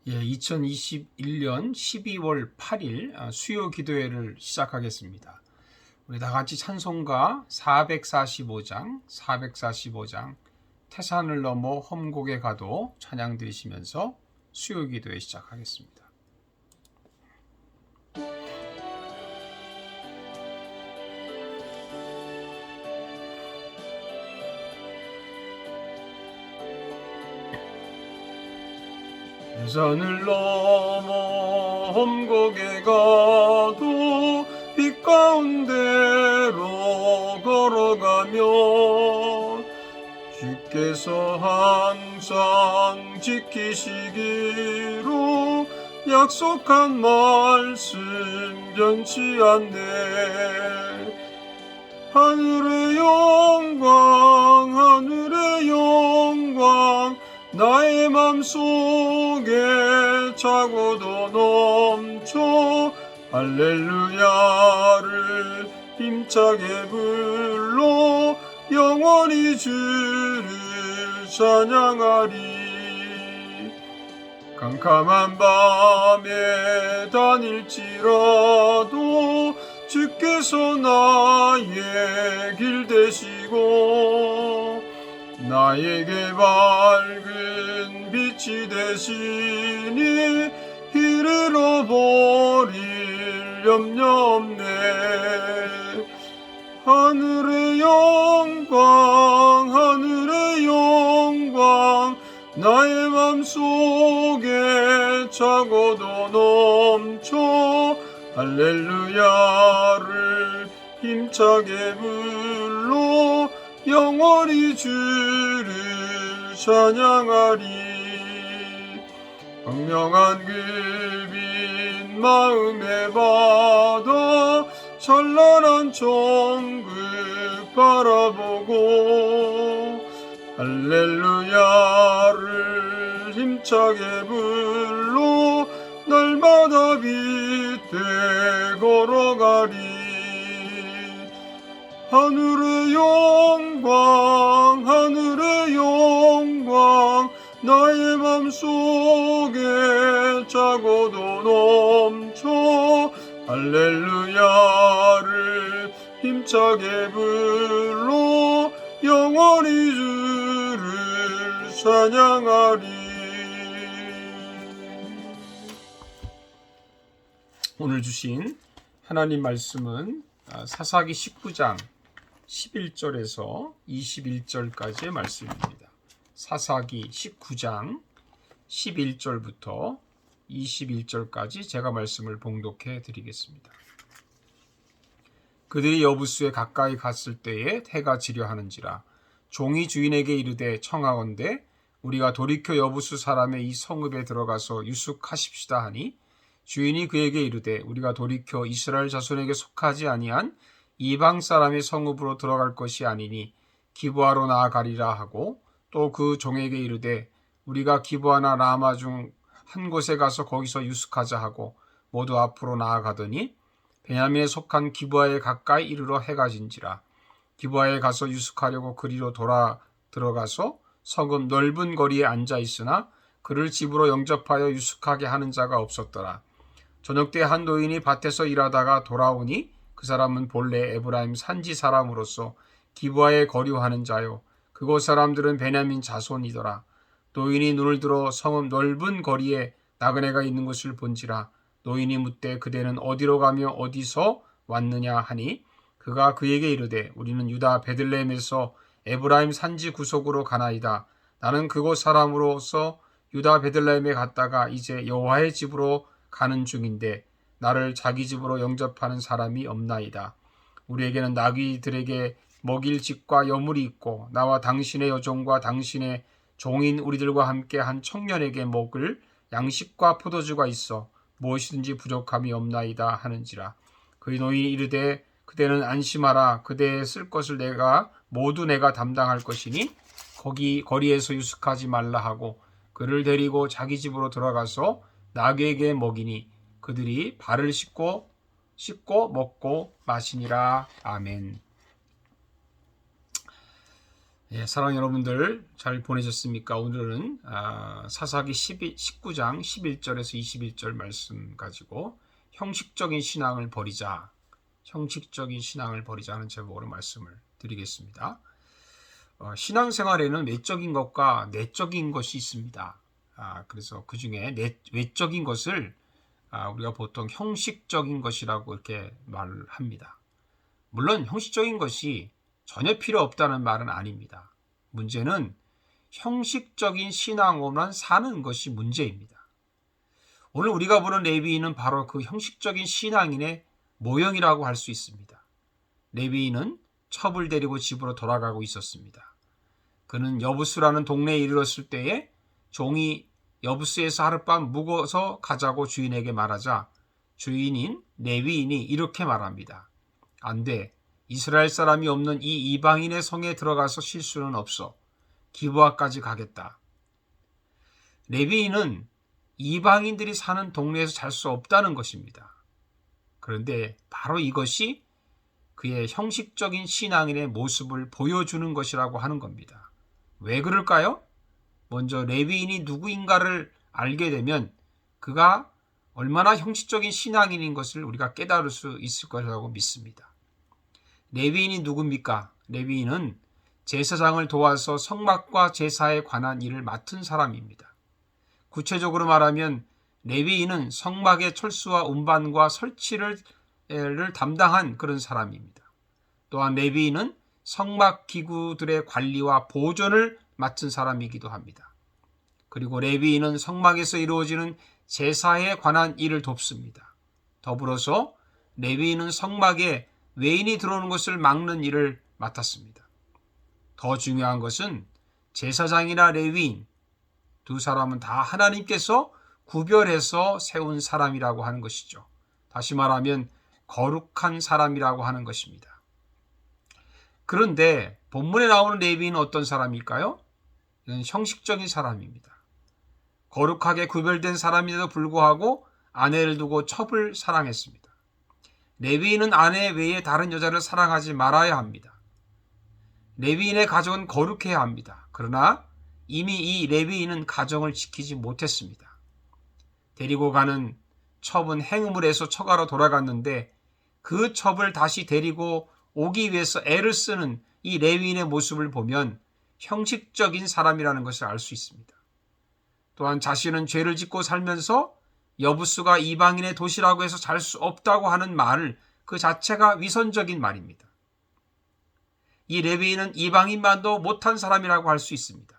2021년 12월 8일 수요 기도회를 시작하겠습니다. 우리 다 같이 찬송가 445장 태산을 넘어 험곡에 가도 찬양 드리시면서 수요 기도회 시작하겠습니다. 태산을 넘어 험곡에 가도 빛 가운데로 걸어가면 주께서 항상 지키시기로 약속한 말씀 변치 않네. 하늘의 영광 나의 맘속에 차고도 넘쳐 할렐루야를 힘차게 불러 영원히 주를 찬양하리. 캄캄한 밤에 다닐지라도 주께서 나의 길 되시고 나에게 밝은 빛이 되시니 길 잃어버릴 염려 없네. 하늘의 영광 나의 맘속에 차고도 넘쳐 할렐루야를 힘차게 불러 영원히 주를 찬양하리. 광명한 그 빛 마음에 받아 찬란한 천국 바라보고 할렐루야를 힘차게 불러 날마다 빛에 걸어가리. 하늘의 영광 나의 맘속에 차고도 넘쳐 할렐루야를 힘차게 불러 영원히 주를 찬양하리. 오늘 주신 하나님 말씀은 사사기 19장 11절에서 21절까지의 말씀입니다. 사사기 19장 11절부터 21절까지 제가 말씀을 봉독해 드리겠습니다. 그들이 여부수에 가까이 갔을 때에 해가 지려 하는지라 종이 주인에게 이르되 청하건대 우리가 돌이켜 여부수 사람의 이 성읍에 들어가서 유숙하십시다 하니 주인이 그에게 이르되 우리가 돌이켜 이스라엘 자손에게 속하지 아니한 이방 사람의 성읍으로 들어갈 것이 아니니 기브아로 나아가리라 하고 또 그 종에게 이르되 우리가 기브아나 라마 중 한 곳에 가서 거기서 유숙하자 하고 모두 앞으로 나아가더니 베냐민에 속한 기브아에 가까이 이르러 해가 진지라. 기브아에 가서 유숙하려고 그리로 돌아 들어가서 성읍 넓은 거리에 앉아 있으나 그를 집으로 영접하여 유숙하게 하는 자가 없었더라. 저녁 때 한 노인이 밭에서 일하다가 돌아오니 그 사람은 본래 에브라임 산지 사람으로서 기브아에 거류하는 자요 그곳 사람들은 베냐민 자손이더라. 노인이 눈을 들어 성읍 넓은 거리에 나그네가 있는 것을 본지라. 노인이 묻되 그대는 어디로 가며 어디서 왔느냐 하니 그가 그에게 이르되 우리는 유다 베들레헴에서 에브라임 산지 구속으로 가나이다. 나는 그곳 사람으로서 유다 베들레헴에 갔다가 이제 여호와의 집으로 가는 중인데 나를 자기 집으로 영접하는 사람이 없나이다. 우리에게는 나귀들에게 먹일 집과 여물이 있고 나와 당신의 여종과 당신의 종인 우리들과 함께 한 청년에게 먹을 양식과 포도주가 있어 무엇이든지 부족함이 없나이다 하는지라. 그의 노인이 이르되 그대는 안심하라. 그대의 쓸 것을 모두 내가 담당할 것이니 거리에서 유숙하지 말라 하고 그를 데리고 자기 집으로 들어가서 나귀에게 먹이니 그들이 발을 씻고 먹고 마시니라. 아멘. 예, 사랑 여러분들 잘 보내셨습니까? 오늘은 사사기 19장 11절에서 21절 말씀 가지고 형식적인 신앙을 버리자, 형식적인 신앙을 버리자는 제목으로 말씀을 드리겠습니다. 신앙생활에는 외적인 것과 내적인 것이 있습니다. 그래서 그 중에 외적인 것을 우리가 보통 형식적인 것이라고 이렇게 말을 합니다. 물론 형식적인 것이 전혀 필요 없다는 말은 아닙니다. 문제는 형식적인 신앙으로만 사는 것이 문제입니다. 오늘 우리가 보는 레위인은 바로 그 형식적인 신앙인의 모형이라고 할 수 있습니다. 레위인은 첩을 데리고 집으로 돌아가고 있었습니다. 그는 여부수라는 동네에 이르렀을 때에 종이 여부수에서 하룻밤 묵어서 가자고 주인에게 말하자 주인인 레위인이 이렇게 말합니다. 안 돼. 이스라엘 사람이 없는 이 이방인의 성에 들어가서 쉴 수는 없어. 기브아까지 가겠다. 레위인은 이방인들이 사는 동네에서 잘 수 없다는 것입니다. 그런데 바로 이것이 그의 형식적인 신앙인의 모습을 보여주는 것이라고 하는 겁니다. 왜 그럴까요? 먼저 레위인이 누구인가를 알게 되면 그가 얼마나 형식적인 신앙인인 것을 우리가 깨달을 수 있을 것이라고 믿습니다. 레위인이 누굽니까? 레위인은 제사장을 도와서 성막과 제사에 관한 일을 맡은 사람입니다. 구체적으로 말하면 레위인은 성막의 철수와 운반과 설치를 담당한 그런 사람입니다. 또한 레위인은 성막 기구들의 관리와 보존을 맡은 사람이기도 합니다. 그리고 레위인은 성막에서 이루어지는 제사에 관한 일을 돕습니다. 더불어서 레위인은 성막에 외인이 들어오는 것을 막는 일을 맡았습니다. 더 중요한 것은 제사장이나 레위인 두 사람은 다 하나님께서 구별해서 세운 사람이라고 하는 것이죠. 다시 말하면 거룩한 사람이라고 하는 것입니다. 그런데 본문에 나오는 레위인은 어떤 사람일까요? 이건 형식적인 사람입니다. 거룩하게 구별된 사람인데도 불구하고 아내를 두고 첩을 사랑했습니다. 레위인은 아내 외에 다른 여자를 사랑하지 말아야 합니다. 레위인의 가정은 거룩해야 합니다. 그러나 이미 이 레위인은 가정을 지키지 못했습니다. 데리고 가는 첩은 행음을 해서 처가로 돌아갔는데 그 첩을 다시 데리고 오기 위해서 애를 쓰는 이 레위인의 모습을 보면 형식적인 사람이라는 것을 알 수 있습니다. 또한 자신은 죄를 짓고 살면서 여부수가 이방인의 도시라고 해서 잘 수 없다고 하는 말 그 자체가 위선적인 말입니다. 이 레위인은 이방인만도 못한 사람이라고 할 수 있습니다.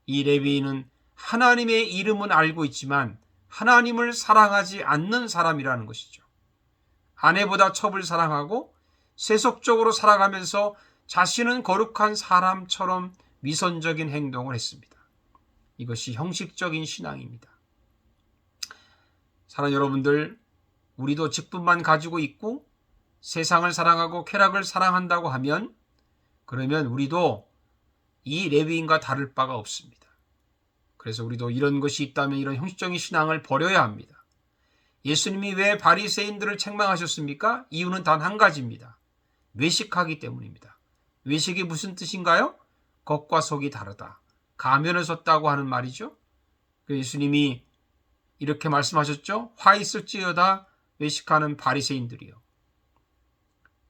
이 레위인은 하나님의 이름은 알고 있지만 하나님을 사랑하지 않는 사람이라는 것이죠. 아내보다 첩을 사랑하고 세속적으로 살아가면서 자신은 거룩한 사람처럼 위선적인 행동을 했습니다. 이것이 형식적인 신앙입니다. 사랑하는 여러분들, 우리도 직분만 가지고 있고 세상을 사랑하고 쾌락을 사랑한다고 하면 그러면 우리도 이 레위인과 다를 바가 없습니다. 그래서 우리도 이런 것이 있다면 이런 형식적인 신앙을 버려야 합니다. 예수님이 왜 바리새인들을 책망하셨습니까? 이유는 단 한 가지입니다. 외식하기 때문입니다. 외식이 무슨 뜻인가요? 겉과 속이 다르다. 가면을 썼다고 하는 말이죠. 예수님이 이렇게 말씀하셨죠. 화 있을지어다 외식하는 바리새인들이요.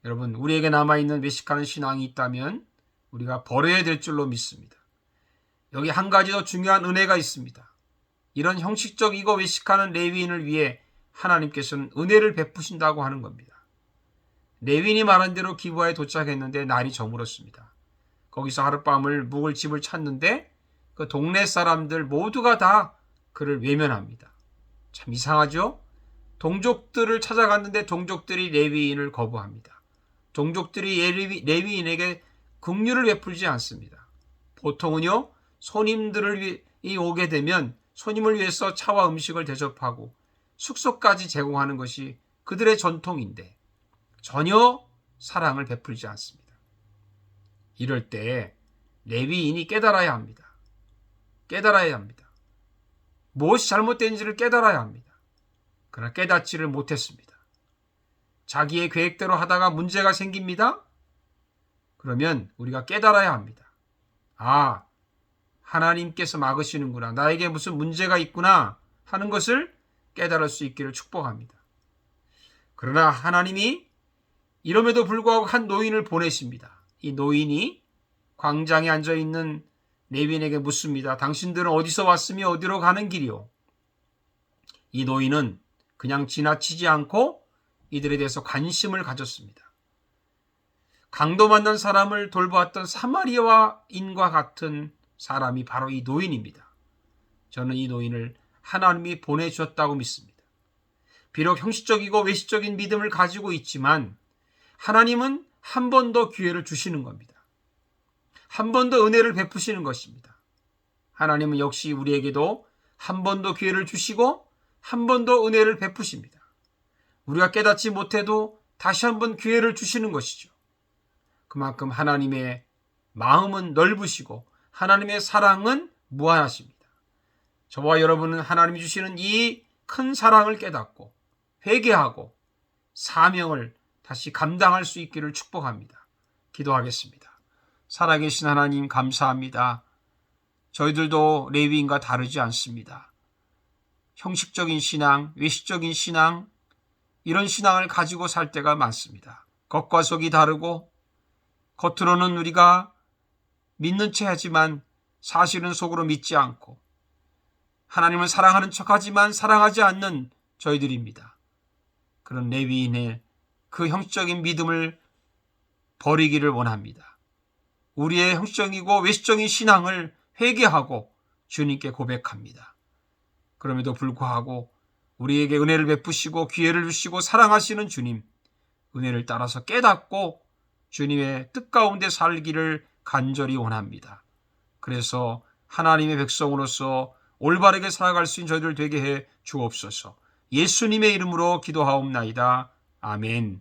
여러분, 우리에게 남아있는 외식하는 신앙이 있다면 우리가 버려야 될 줄로 믿습니다. 여기 한 가지 더 중요한 은혜가 있습니다. 이런 형식적이고 외식하는 레위인을 위해 하나님께서는 은혜를 베푸신다고 하는 겁니다. 레위인이 말한 대로 기브아에 도착했는데 날이 저물었습니다. 거기서 하룻밤을 묵을 집을 찾는데 그 동네 사람들 모두가 다 그를 외면합니다. 참 이상하죠? 동족들을 찾아갔는데 동족들이 레위인을 거부합니다. 동족들이 레위인에게 긍휼을 베풀지 않습니다. 보통은요, 손님들이 오게 되면 손님을 위해서 차와 음식을 대접하고 숙소까지 제공하는 것이 그들의 전통인데 전혀 사랑을 베풀지 않습니다. 이럴 때 레위인이 깨달아야 합니다. 깨달아야 합니다. 무엇이 잘못된지를 깨달아야 합니다. 그러나 깨닫지를 못했습니다. 자기의 계획대로 하다가 문제가 생깁니다. 그러면 우리가 깨달아야 합니다. 아, 하나님께서 막으시는구나. 나에게 무슨 문제가 있구나 하는 것을 깨달을 수 있기를 축복합니다. 그러나 하나님이 이럼에도 불구하고 한 노인을 보내십니다. 이 노인이 광장에 앉아있는 레위인에게 묻습니다. 당신들은 어디서 왔으며 어디로 가는 길이요? 이 노인은 그냥 지나치지 않고 이들에 대해서 관심을 가졌습니다. 강도 만난 사람을 돌보았던 사마리아인과 같은 사람이 바로 이 노인입니다. 저는 이 노인을 하나님이 보내주셨다고 믿습니다. 비록 형식적이고 외식적인 믿음을 가지고 있지만 하나님은 한 번 더 기회를 주시는 겁니다. 한 번 더 은혜를 베푸시는 것입니다. 하나님은 역시 우리에게도 한 번 더 기회를 주시고 한 번 더 은혜를 베푸십니다. 우리가 깨닫지 못해도 다시 한 번 기회를 주시는 것이죠. 그만큼 하나님의 마음은 넓으시고 하나님의 사랑은 무한하십니다. 저와 여러분은 하나님이 주시는 이 큰 사랑을 깨닫고 회개하고 사명을 다시 감당할 수 있기를 축복합니다. 기도하겠습니다. 살아계신 하나님 감사합니다. 저희들도 레위인과 다르지 않습니다. 형식적인 신앙, 외식적인 신앙, 이런 신앙을 가지고 살 때가 많습니다. 겉과 속이 다르고 겉으로는 우리가 믿는 체 하지만 사실은 속으로 믿지 않고 하나님을 사랑하는 척하지만 사랑하지 않는 저희들입니다. 그런 레위인의 그 형식적인 믿음을 버리기를 원합니다. 우리의 형식적이고 외식적인 신앙을 회개하고 주님께 고백합니다. 그럼에도 불구하고 우리에게 은혜를 베푸시고 기회를 주시고 사랑하시는 주님, 은혜를 따라서 깨닫고 주님의 뜻 가운데 살기를 간절히 원합니다. 그래서 하나님의 백성으로서 올바르게 살아갈 수 있는 저희들 되게 해 주옵소서. 예수님의 이름으로 기도하옵나이다. 아멘.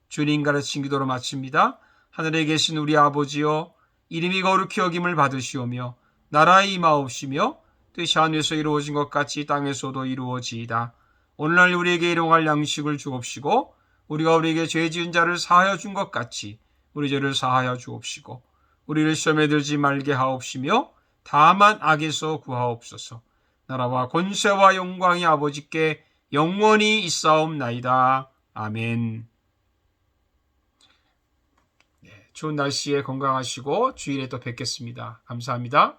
주님 가르친 기도로 마칩니다. 하늘에 계신 우리 아버지여, 이름이 거룩히 여김을 받으시오며 나라의 임하옵시며 뜻이 하늘에서 이루어진 것 같이 땅에서도 이루어지이다. 오늘날 우리에게 일용할 양식을 주옵시고 우리가 우리에게 죄 지은 자를 사하여 준 것 같이 우리 죄를 사하여 주옵시고 우리를 시험에 들지 말게 하옵시며 다만 악에서 구하옵소서. 나라와 권세와 영광이 아버지께 영원히 있사옵나이다. 아멘. 좋은 날씨에 건강하시고 주일에 또 뵙겠습니다. 감사합니다.